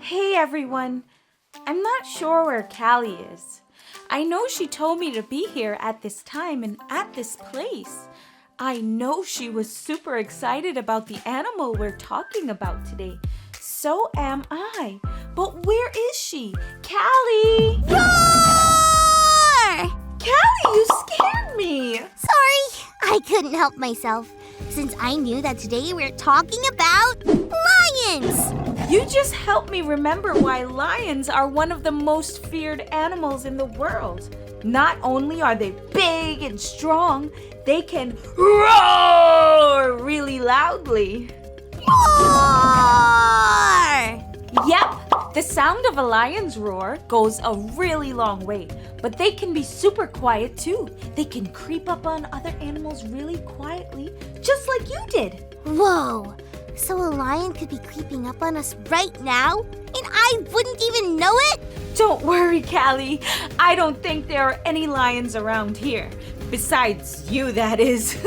Hey everyone! I'm not sure where Callie is. I know she told me to be here at this time and at this place. I know she was super excited about the animal we're talking about today. So am I. But where is she? Callie! Roar! Callie, you scared me! Sorry, I couldn't help myself, since I knew that today we're talking about lions! You just helped me remember why lions are one of the most feared animals in the world. Not only are they big and strong, they can roar really loudly. Roar! Yep, the sound of a lion's roar goes a really long way, but they can be super quiet too. They can creep up on other animals really quietly, just like you did. Whoa, so a lion could be creeping up on us right now, and I wouldn't even know it? Don't worry, Callie. I don't think there are any lions around here. Besides you, that is.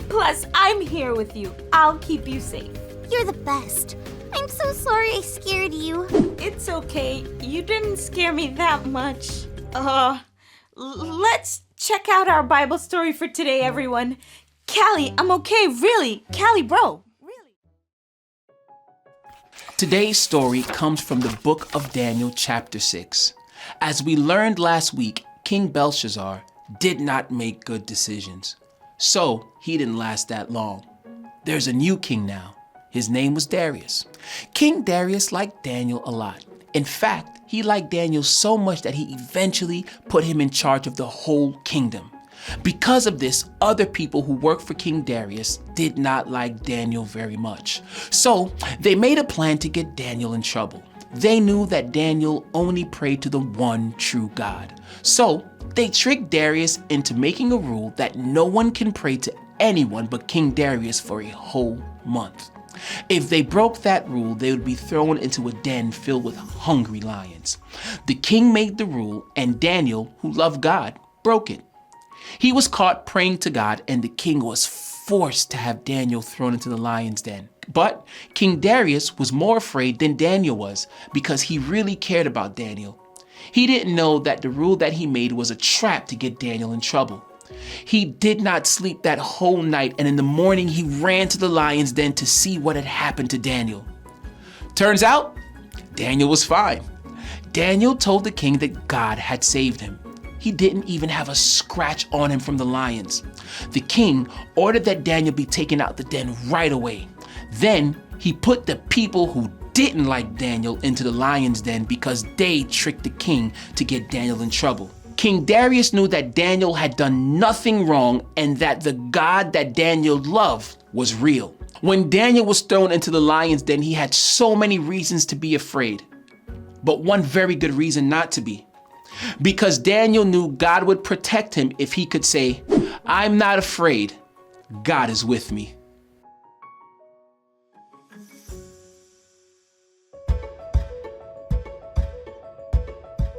Plus, I'm here with you. I'll keep you safe. You're the best. I'm so sorry I scared you. It's okay. You didn't scare me that much. Let's check out our Bible story for today, everyone. Callie, I'm okay, really. Callie, bro. Really. Today's story comes from the book of Daniel, chapter 6. As we learned last week, King Belshazzar did not make good decisions. So he didn't last that long. There's a new king now. His name was Darius. King Darius liked Daniel a lot. In fact, he liked Daniel so much that he eventually put him in charge of the whole kingdom. Because of this, other people who worked for King Darius did not like Daniel very much. So they made a plan to get Daniel in trouble. They knew that Daniel only prayed to the one true God. So they tricked Darius into making a rule that no one can pray to anyone but King Darius for a whole month. If they broke that rule, they would be thrown into a den filled with hungry lions. The king made the rule, and Daniel, who loved God, broke it. He was caught praying to God, and the king was forced to have Daniel thrown into the lion's den. But King Darius was more afraid than Daniel was because he really cared about Daniel. He didn't know that the rule that he made was a trap to get Daniel in trouble. He did not sleep that whole night, and in the morning he ran to the lion's den to see what had happened to Daniel. Turns out, Daniel was fine. Daniel told the king that God had saved him. He didn't even have a scratch on him from the lions. The king ordered that Daniel be taken out the den right away. Then he put the people who didn't like Daniel into the lion's den because they tricked the king to get Daniel in trouble. King Darius knew that Daniel had done nothing wrong and that the God that Daniel loved was real. When Daniel was thrown into the lion's den, he had so many reasons to be afraid, but one very good reason not to be. Because Daniel knew God would protect him if he could say, "I'm not afraid, God is with me."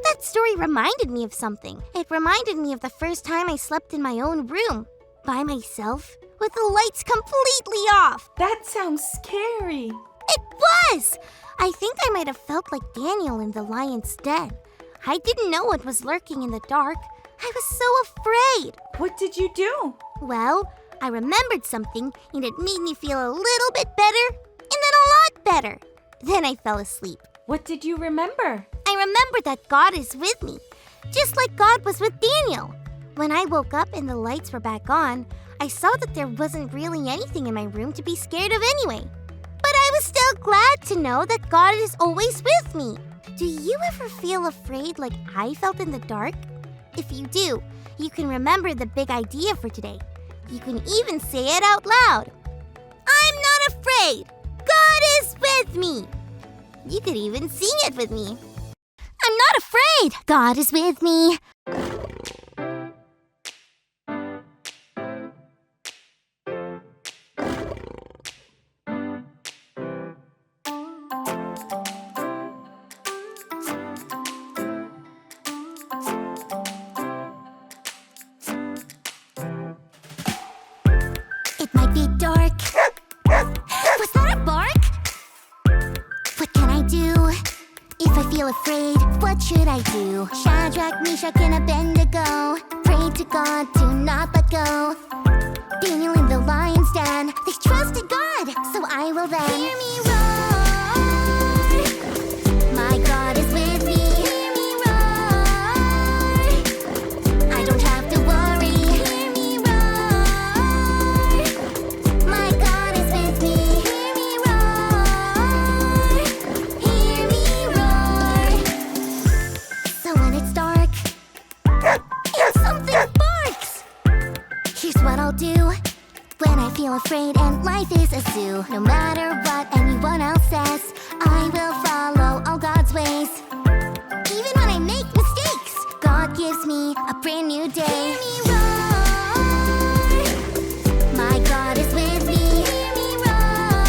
That story reminded me of something. It reminded me of the first time I slept in my own room, by myself, with the lights completely off. That sounds scary. It was! I think I might have felt like Daniel in the lion's den. I didn't know what was lurking in the dark. I was so afraid. What did you do? Well, I remembered something, and it made me feel a little bit better, and then a lot better. Then I fell asleep. What did you remember? I remembered that God is with me, just like God was with Daniel. When I woke up and the lights were back on, I saw that there wasn't really anything in my room to be scared of anyway. But I was still glad to know that God is always with me. Do you ever feel afraid like I felt in the dark? If you do, you can remember the big idea for today. You can even say it out loud. I'm not afraid. God is with me. You could even sing it with me. I'm not afraid. God is with me. It might be dark. Was that a bark? What can I do If I feel afraid, what should I do? Shadrach, Meshach, and Abednego prayed to God to not let go. Daniel in the lion's den, they trusted God, so I will then hear me roar. My God is with me. Hear me roar. I don't have to worry. Hear me roar. My God is with me. Hear me roar. Hear me roar. So when it's dark and something barks, here's what I'll do when I feel afraid and life is a zoo. No matter what anyone else says, I will follow all God's ways. Even when I make mistakes, God gives me a brand new day. Hear me roar. My God is with me. Hear me roar.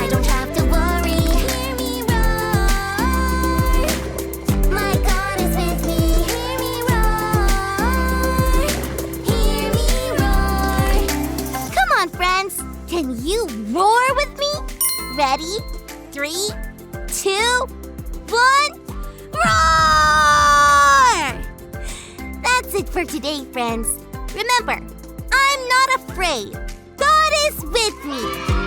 I don't have to worry. Hear me roar. My God is with me. Hear me roar. Hear me roar. Come on, friends. Can you roar with me? Ready? 3, 2, 1. Roar! That's it for today, friends. Remember, I'm not afraid. God is with me.